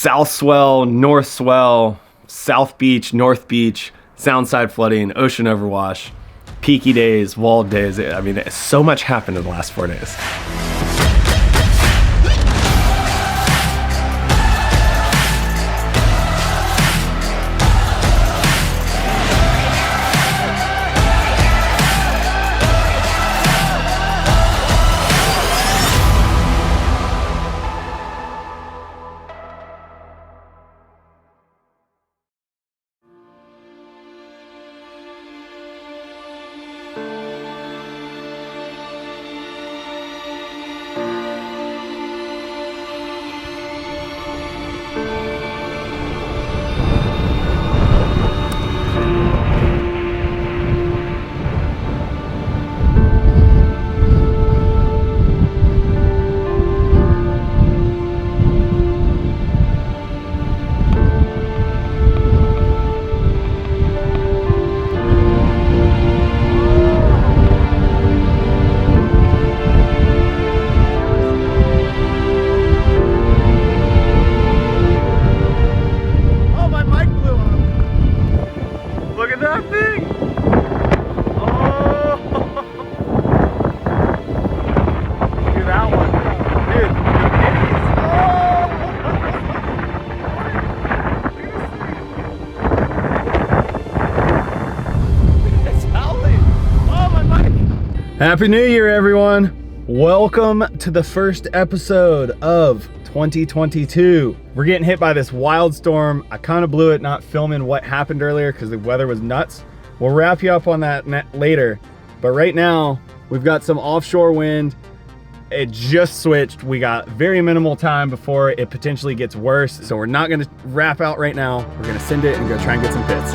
south swell, north swell, south beach, north beach, soundside flooding, ocean overwash, peaky days, walled days. I mean, so much happened in the last 4 days. Happy New Year, everyone. Welcome to the first episode of 2022. We're getting hit by this wild storm. I kind of blew it not filming what happened earlier because the weather was nuts. We'll wrap you up on that later. But right now, we've got some offshore wind. It just switched. We got very minimal time before it potentially gets worse. So we're not gonna wrap out right now. We're gonna send it and go try and get some pits.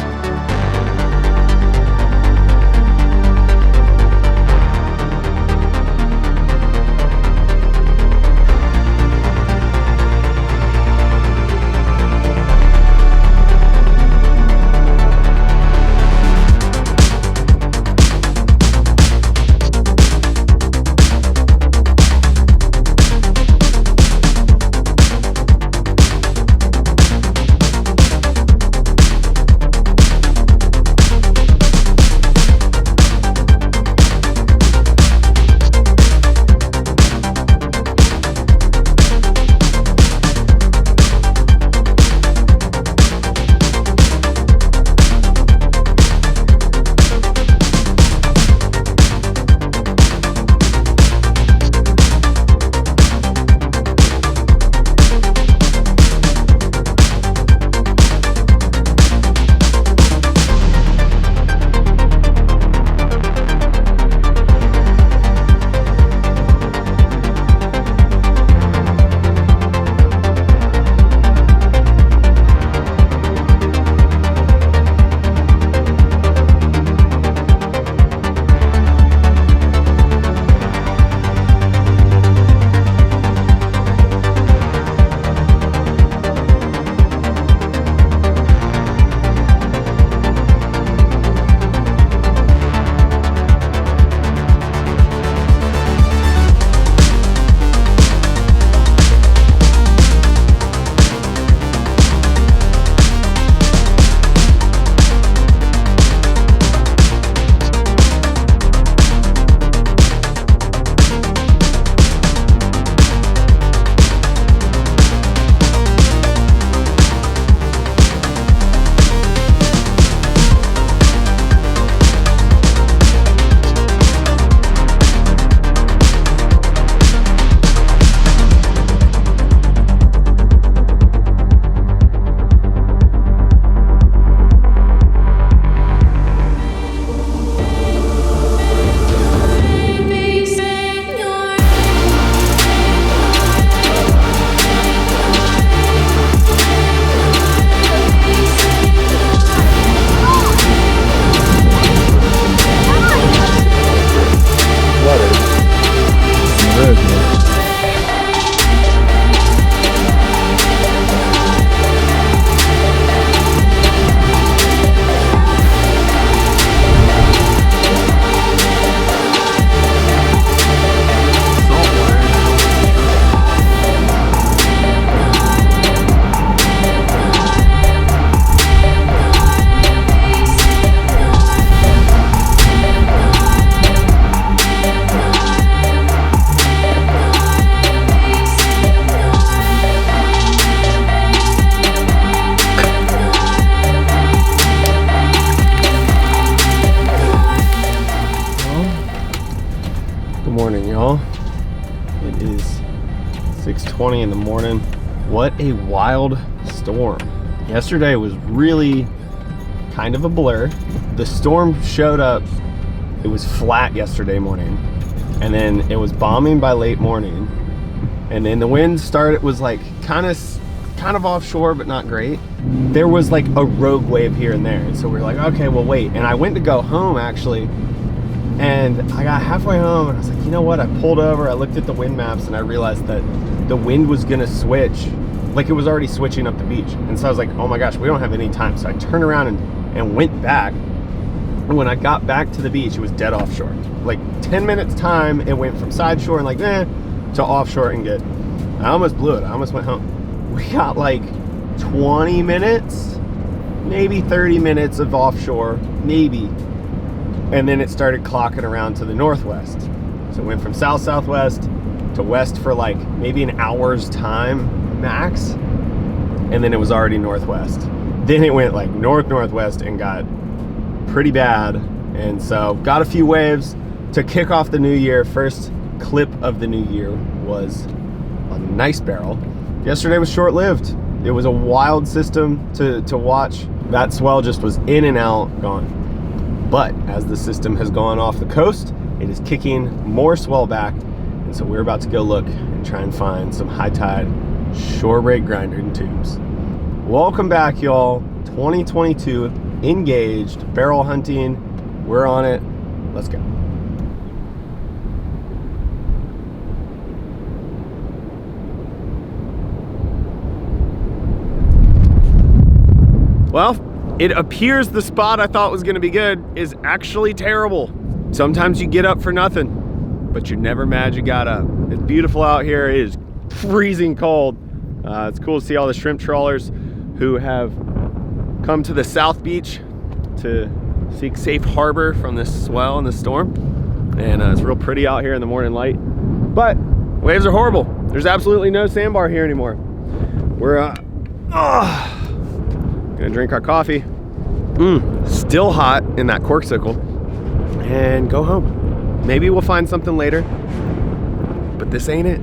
6:20 in the morning. What a wild storm. Yesterday was really kind of a blur. The storm showed up, it was flat yesterday morning, and then it was bombing by late morning, and then the wind started, it was like kind of offshore but not great. There was like a rogue wave here and there, and so we were like, okay, well wait. And I went to go home actually, and I got halfway home and I was like, you know what, I pulled over, I looked at the wind maps, and I realized that the wind was gonna switch, like it was already switching up the beach. And so I was like, oh my gosh, we don't have any time. So I turned around and went back, and when I got back to the beach, it was dead offshore. Like 10 minutes time, it went from side shore and like to offshore and good. I almost blew it, I almost went home. We got like 20 minutes, maybe 30 minutes of offshore, maybe. And then it started clocking around to the northwest. So it went from south-southwest to west for like maybe an hour's time max. And then it was already northwest. Then it went like northwest and got pretty bad. And so got a few waves to kick off the new year. First clip of the new year was a nice barrel. Yesterday was short-lived. It was a wild system to watch. That swell just was in and out, gone. But as the system has gone off the coast, it is kicking more swell back. And so we're about to go look and try and find some high tide shorebreak grinder and tubes. Welcome back, y'all. 2022, engaged, barrel hunting. We're on it. Let's go. Well, it appears the spot I thought was gonna be good is actually terrible. Sometimes you get up for nothing, but you're never mad you got up. It's beautiful out here. It is freezing cold. It's cool to see all the shrimp trawlers who have come to the South Beach to seek safe harbor from this swell and this storm. And it's real pretty out here in the morning light. But waves are horrible. There's absolutely no sandbar here anymore. We're gonna drink our coffee. Still hot in that corksicle, and go home. Maybe we'll find something later, but this ain't it.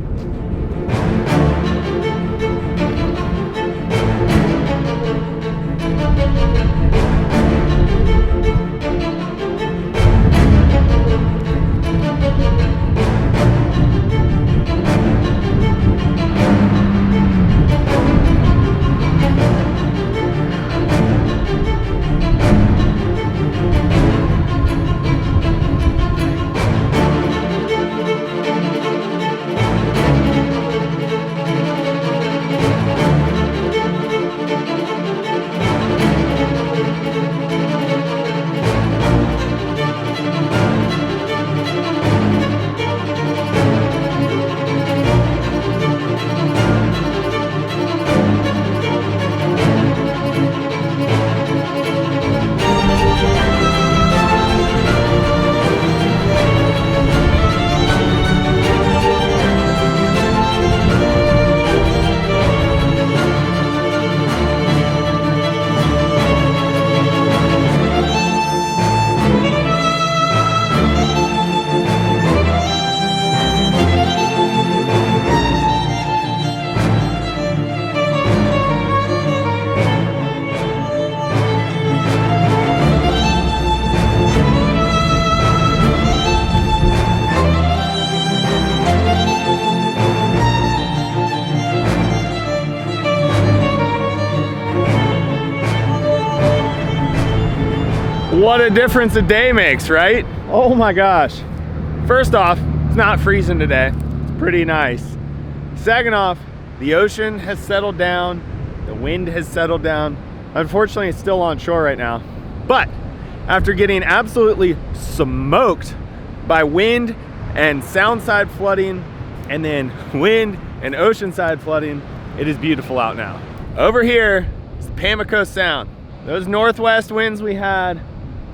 What a difference a day makes, right? Oh my gosh. First off, it's not freezing today. It's pretty nice. Second off, the ocean has settled down. The wind has settled down. Unfortunately, it's still on shore right now. But after getting absolutely smoked by wind and sound side flooding, and then wind and ocean side flooding, it is beautiful out now. Over here is the Pamlico Sound. Those northwest winds we had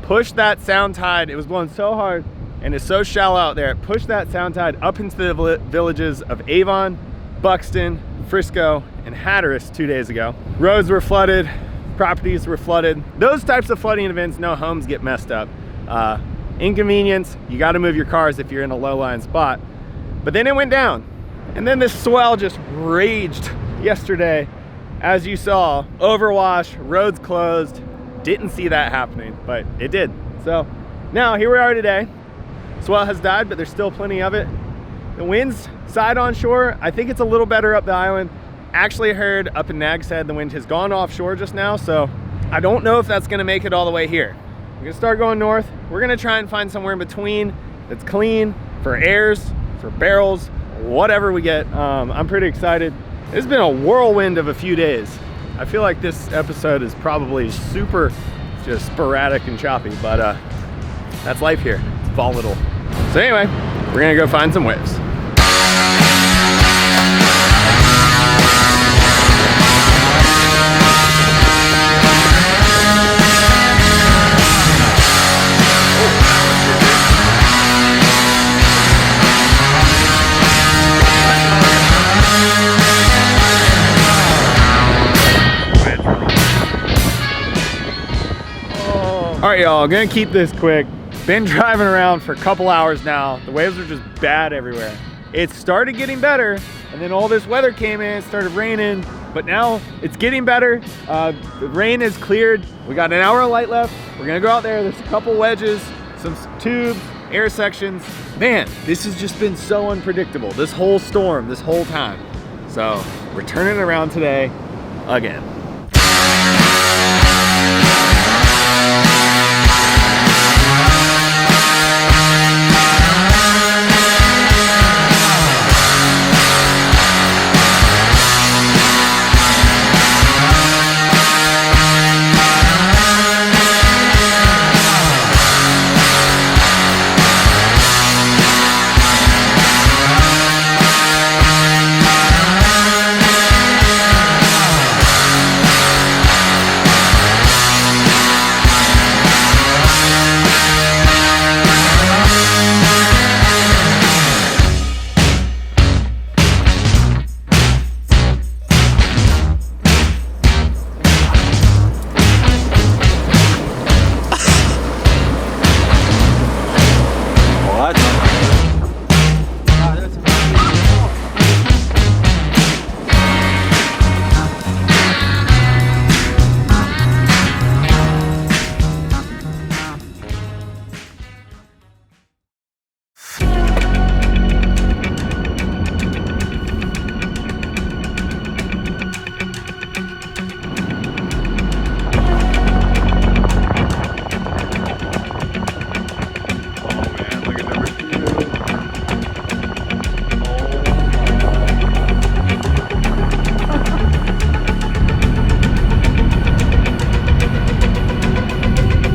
pushed that sound tide. It was blowing so hard and it's so shallow out there. It pushed that sound tide up into the villages of Avon, Buxton, Frisco, and Hatteras 2 days ago. Roads were flooded, properties were flooded. Those types of flooding events, no homes get messed up. Inconvenience, you gotta move your cars if you're in a low-lying spot. But then it went down. And then this swell just raged yesterday. As you saw, overwash, roads closed. Didn't see that happening, but it did. So now here we are today. Swell has died, but there's still plenty of it. The wind's side on shore. I think it's a little better up the island. Actually heard up in Nag's Head the wind has gone offshore just now, so I don't know if that's gonna make it all the way here. We're gonna start going north. We're gonna try and find somewhere in between that's clean for airs, for barrels, whatever we get. I'm pretty excited. It's been a whirlwind of a few days. I feel like this episode is probably super just sporadic and choppy, but that's life here. It's volatile. So anyway, we're gonna go find some waves. All right, y'all, gonna keep this quick. Been driving around for a couple hours now. The waves are just bad everywhere. It started getting better, and then all this weather came in, it started raining, but now it's getting better. The rain is cleared. We got an hour of light left. We're gonna go out there. There's a couple wedges, some tubes, air sections. Man, this has just been so unpredictable. This whole storm, this whole time. So we're turning around today again.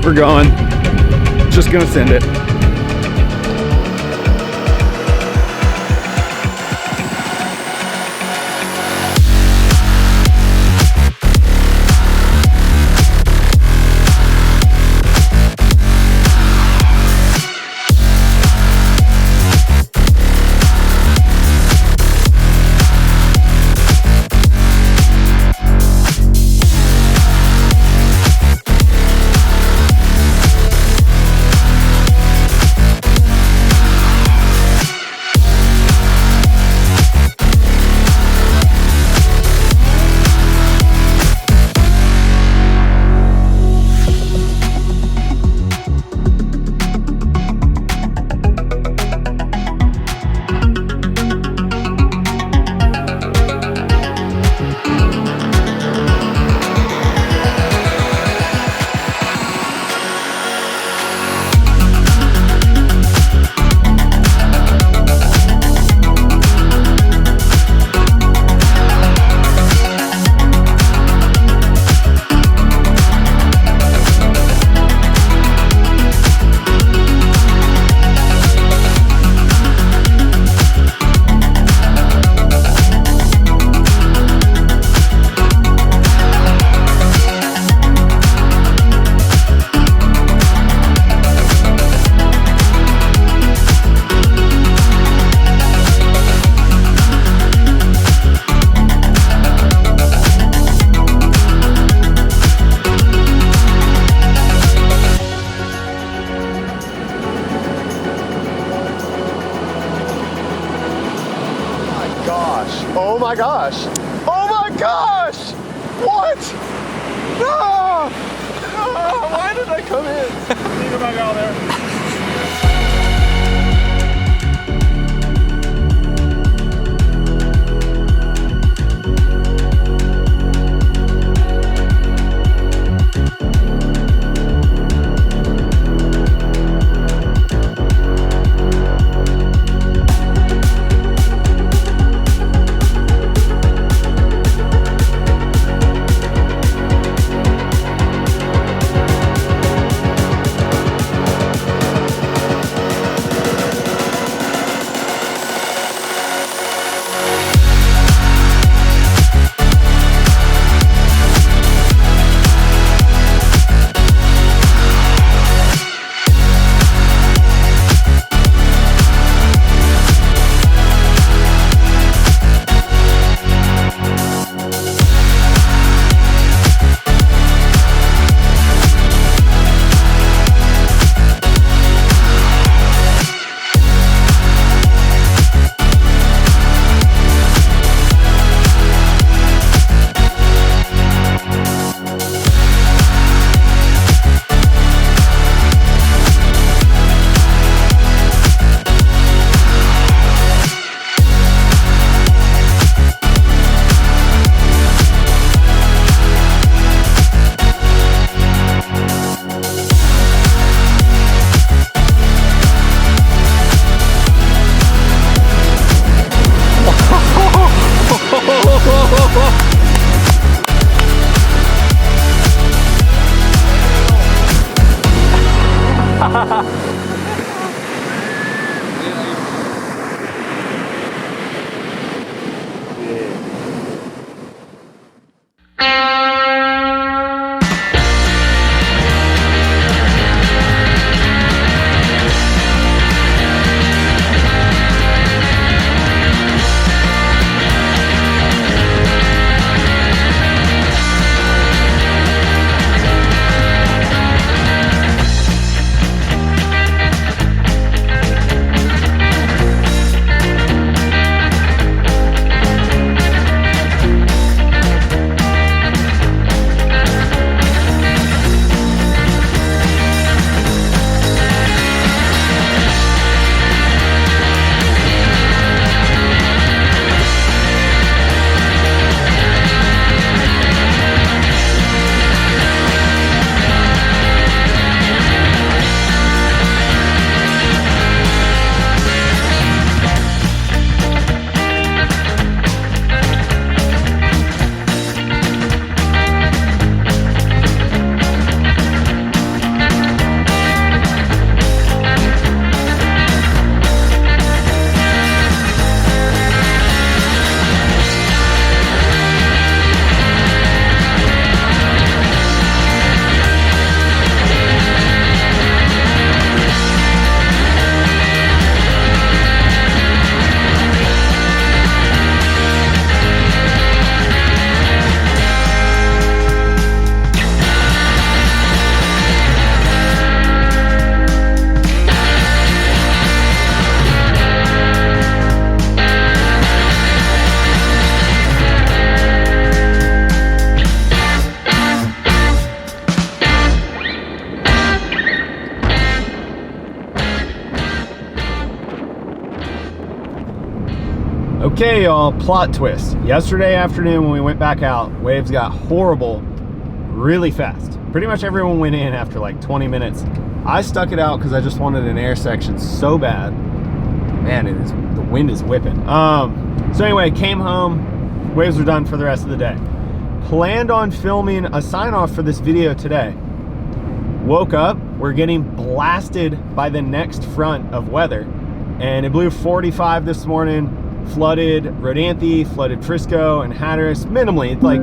We're going. Just gonna send it. my gosh. Oh my gosh. What? No. No. Why did I come in? Think about out there. Okay, y'all, plot twist. Yesterday afternoon when we went back out, waves got horrible really fast. Pretty much everyone went in after like 20 minutes. I stuck it out because I just wanted an air section so bad. Man, the wind is whipping. So anyway, came home, waves were done for the rest of the day. Planned on filming a sign off for this video today. Woke up, we're getting blasted by the next front of weather, and it blew 45 this morning. Flooded Rodanthe, flooded Frisco and Hatteras minimally. It's like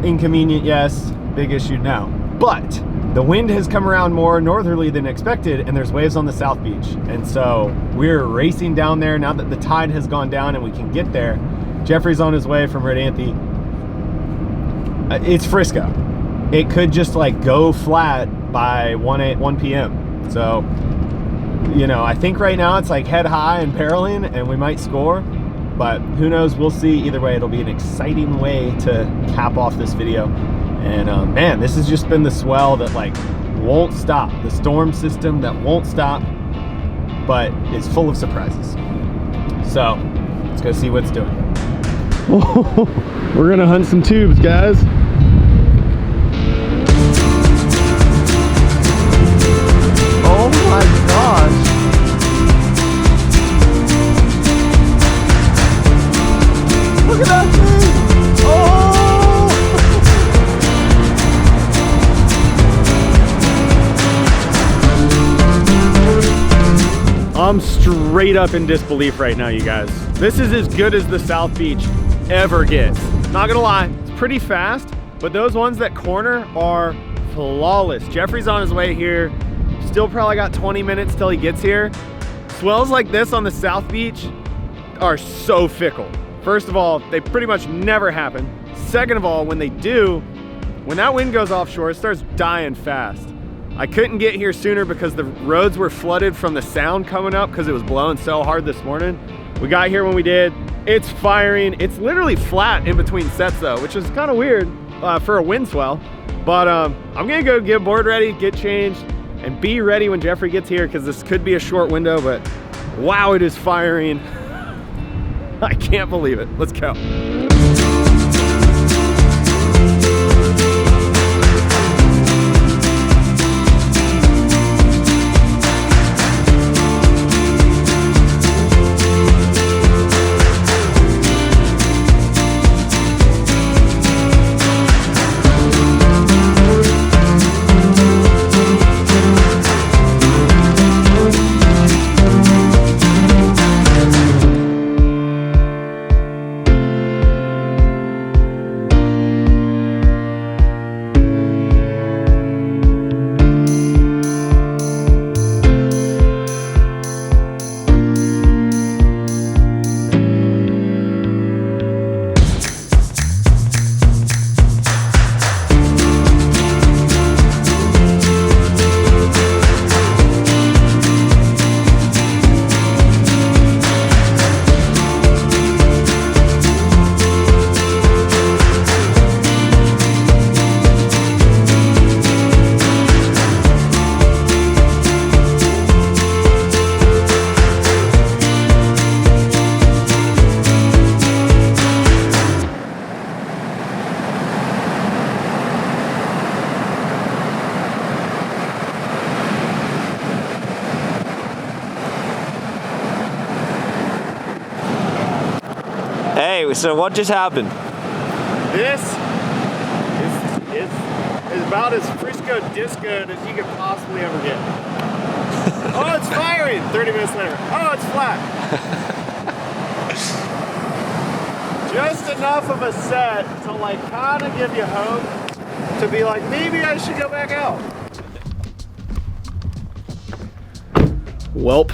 inconvenient, yes, big issue now. But the wind has come around more northerly than expected, and there's waves on the South Beach. And so we're racing down there now that the tide has gone down and we can get there. Jeffrey's on his way from Rodanthe. It's Frisco. It could just like go flat by 1 p.m. So, you know, I think right now it's like head high and barreling and we might score. but who knows, we'll see. Either way, it'll be an exciting way to cap off this video. And man, this has just been the swell that like won't stop, the storm system that won't stop, but is full of surprises. So let's go see what it's doing. We're gonna hunt some tubes, guys. Oh my gosh. Look at that thing! Oh! I'm straight up in disbelief right now, you guys. This is as good as the South Beach ever gets. Not gonna lie, it's pretty fast, but those ones that corner are flawless. Jeffrey's on his way here. Still probably got 20 minutes till he gets here. Swells like this on the South Beach are so fickle. First of all, they pretty much never happen. Second of all, when they do, when that wind goes offshore, it starts dying fast. I couldn't get here sooner because the roads were flooded from the sound coming up because it was blowing so hard this morning. We got here when we did. It's firing. It's literally flat in between sets though, which is kind of weird for a wind swell. But I'm gonna go get board ready, get changed, and be ready when Jeffrey gets here because this could be a short window, but wow, it is firing. I can't believe it. Let's go. Hey, so what just happened? This is about as Frisco discoed as you could possibly ever get. Oh, it's firing! 30 minutes later. Oh, it's flat. Just enough of a set to like kind of give you hope to be like, maybe I should go back out. Welp,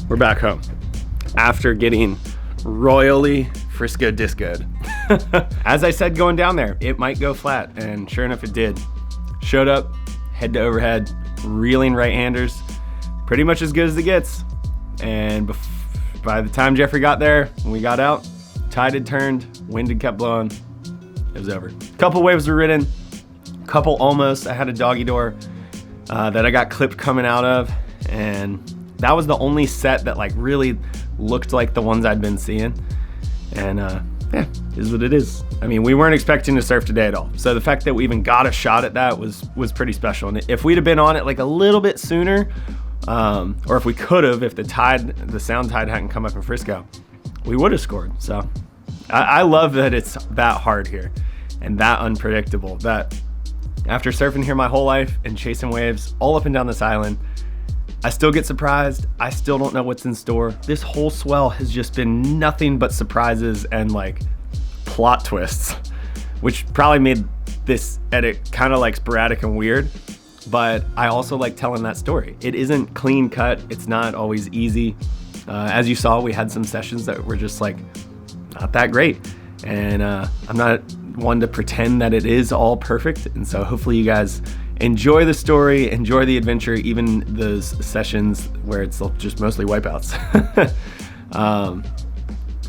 we're back home after getting royally Frisco discoed. As I said going down there, it might go flat, and sure enough it did. Showed up, head to overhead, reeling right-handers, pretty much as good as it gets. And by the time Jeffrey got there, when we got out, tide had turned, wind had kept blowing, it was over. Couple waves were ridden, couple almost. I had a doggy door that I got clipped coming out of, and that was the only set that like really looked like the ones I'd been seeing. And yeah, is what it is. I mean, we weren't expecting to surf today at all. So the fact that we even got a shot at that was pretty special. And if we'd have been on it like a little bit sooner, or if we could have, if the sound tide hadn't come up in Frisco, we would have scored. So I love that it's that hard here and that unpredictable, that after surfing here my whole life and chasing waves all up and down this island, I still get surprised. I still don't know what's in store. This whole swell has just been nothing but surprises and like plot twists, which probably made this edit kind of like sporadic and weird, but I also like telling that story. It isn't clean cut. It's not always easy. As you saw, we had some sessions that were just like not that great. And I'm not one to pretend that it is all perfect. And so hopefully you guys enjoy the story, enjoy the adventure, even those sessions where it's just mostly wipeouts.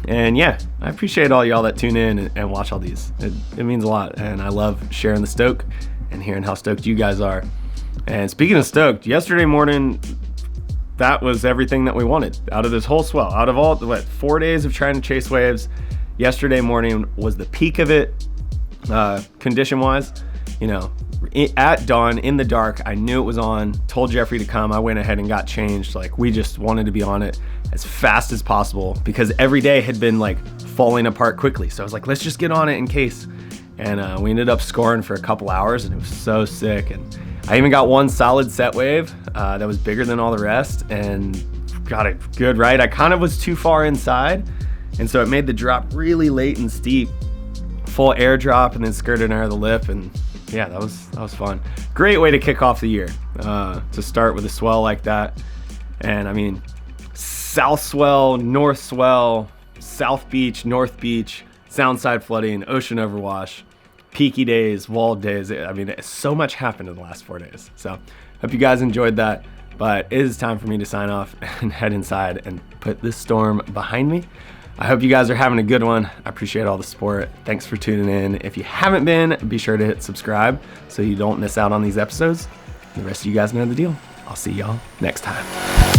And yeah, I appreciate all y'all that tune in and watch all these. It means a lot, and I love sharing the stoke and hearing how stoked you guys are. And speaking of stoked, yesterday morning, that was everything that we wanted out of this whole swell. Out of all, 4 days of trying to chase waves, yesterday morning was the peak of it, condition-wise. You know, at dawn, in the dark, I knew it was on, told Jeffrey to come. I went ahead and got changed. Like, we just wanted to be on it as fast as possible because every day had been like falling apart quickly. So I was like, let's just get on it in case. And we ended up scoring for a couple hours, and it was so sick. And I even got one solid set wave that was bigger than all the rest and got a good ride. I kind of was too far inside, and so it made the drop really late and steep. Full air drop and then skirted under the lip, and yeah, that was fun. Great way to kick off the year, to start with a swell like that. And I mean, south swell, north swell, south beach, north beach, soundside flooding, ocean overwash, peaky days, walled days. I mean, so much happened in the last 4 days. So hope you guys enjoyed that, but it is time for me to sign off and head inside and put this storm behind me. I hope you guys are having a good one. I appreciate all the support. Thanks for tuning in. If you haven't been, be sure to hit subscribe so you don't miss out on these episodes. The rest of you guys know the deal. I'll see y'all next time.